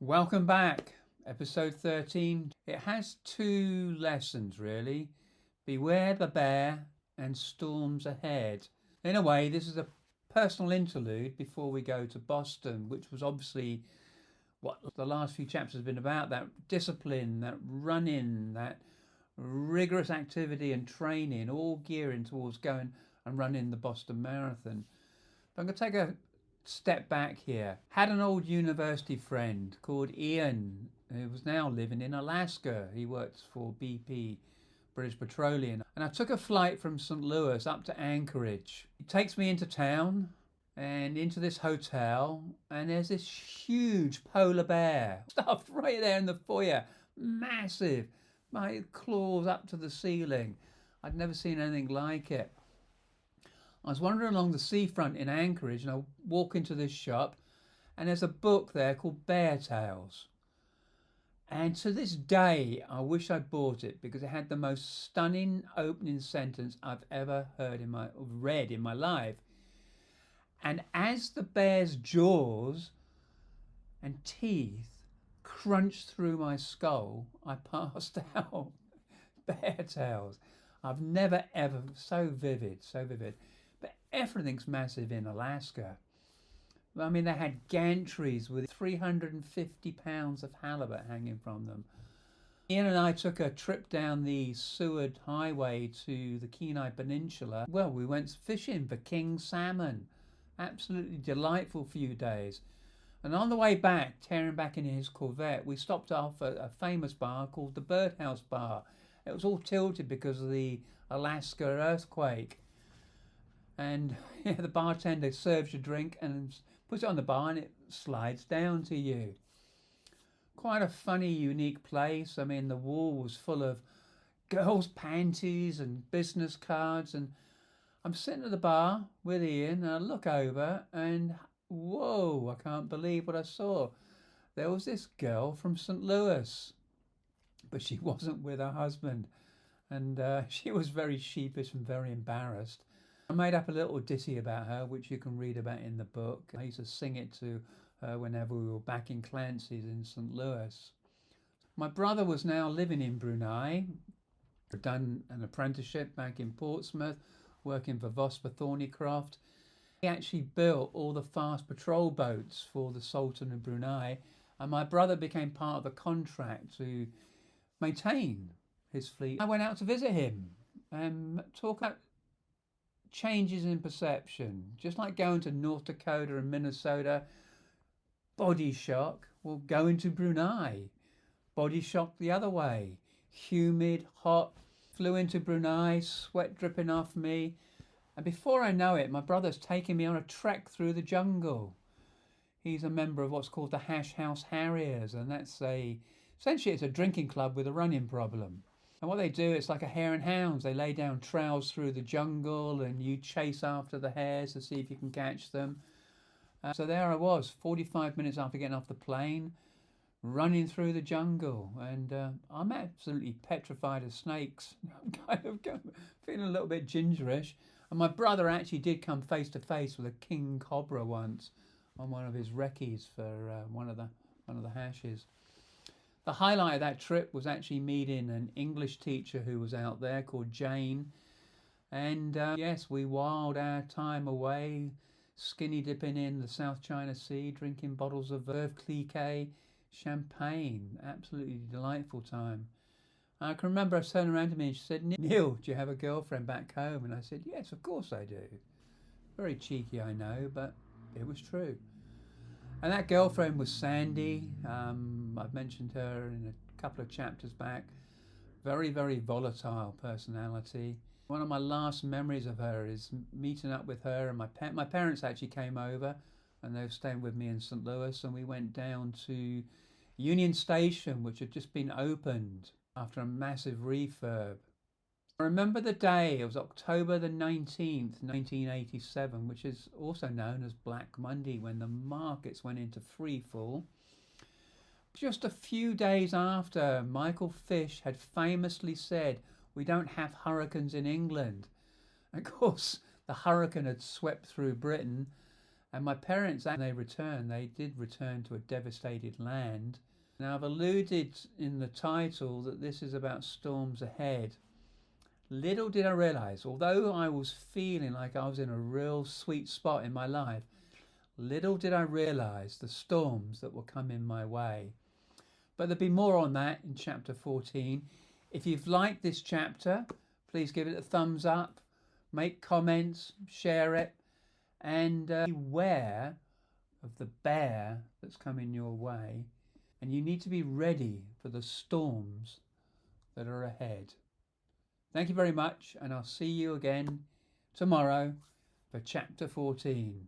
Welcome back, episode 13. It has two lessons really. Beware the bear and storms ahead. In a way, this is a personal interlude before we go to Boston, which was obviously what the last few chapters have been about, that discipline, that running, that rigorous activity and training, all gearing towards going and running the Boston Marathon. But I'm going to take a step back here. Had an old university friend called Ian who was now living in Alaska. He works for BP, British Petroleum. And I took a flight from St. Louis up to Anchorage. He takes me into town and into this hotel, and there's this huge polar bear stuffed right there in the foyer. Massive. My claws up to the ceiling. I'd never seen anything like it. I was wandering along the seafront in Anchorage and I walk into this shop and there's a book there called Bear Tales. And to this day, I wish I'd bought it because it had the most stunning opening sentence I've ever read in my life. And as the bear's jaws and teeth crunched through my skull, I passed out. Bear Tales. I've never ever, so vivid. But everything's massive in Alaska. I mean, they had gantries with 350 pounds of halibut hanging from them. Ian and I took a trip down the Seward Highway to the Kenai Peninsula. Well, we went fishing for king salmon. Absolutely delightful few days. And on the way back, tearing back in his Corvette, we stopped off at a famous bar called the Birdhouse Bar. It was all tilted because of the Alaska earthquake. And the bartender serves your drink and puts it on the bar and it slides down to you. Quite a funny, unique place. I mean, the wall was full of girls' panties and business cards, and I'm sitting at the bar with Ian and I look over and whoa, I can't believe what I saw. There was this girl from St. Louis, but she wasn't with her husband, and she was very sheepish and very embarrassed. I made up a little ditty about her, which you can read about in the book. I used to sing it to her whenever we were back in Clancy's in St. Louis. My brother was now living in Brunei. I'd done an apprenticeship back in Portsmouth, working for Vosper Thornycroft. He actually built all the fast patrol boats for the Sultan of Brunei, and my brother became part of the contract to maintain his fleet. I went out to visit him and talk about changes in perception, just like going to North Dakota and Minnesota. Body shock. Well, going to Brunei, body shock the other way. Humid, hot. Flew into Brunei, sweat dripping off me, and before I know it, my brother's taking me on a trek through the jungle. He's a member of what's called the Hash House Harriers, and essentially it's a drinking club with a running problem. And what they do, it's like a hare and hounds. They lay down trails through the jungle and you chase after the hares to see if you can catch them. So there I was, 45 minutes after getting off the plane, running through the jungle. And I'm absolutely petrified of snakes. I'm kind of feeling a little bit gingerish. And my brother actually did come face to face with a king cobra once on one of his recce's for one of the hashes. The highlight of that trip was actually meeting an English teacher who was out there called Jane. And yes, we whiled our time away, skinny dipping in the South China Sea, drinking bottles of Vervé Cliquet champagne. Absolutely delightful time. I can remember her turning around to me and she said, "Neil, do you have a girlfriend back home?" And I said, "Yes, of course I do." Very cheeky, I know, but it was true. And that girlfriend was Sandy. I've mentioned her in a couple of chapters back. Very, very volatile personality. One of my last memories of her is meeting up with her, and my parents actually came over and they were staying with me in St. Louis, and we went down to Union Station, which had just been opened after a massive refurb. I remember the day, it was October the 19th, 1987, which is also known as Black Monday, when the markets went into free fall. Just a few days after, Michael Fish had famously said, "We don't have hurricanes in England." Of course, the hurricane had swept through Britain, And my parents, when they returned, they did return to a devastated land. Now, I've alluded in the title that this is about storms ahead. Little did I realise, although I was feeling like I was in a real sweet spot in my life, little did I realise the storms that were coming my way. But there'll be more on that in chapter 14. If you've liked this chapter, please give it a thumbs up, make comments, share it, and beware of the bear that's coming your way. And you need to be ready for the storms that are ahead. Thank you very much, and I'll see you again tomorrow for chapter 14.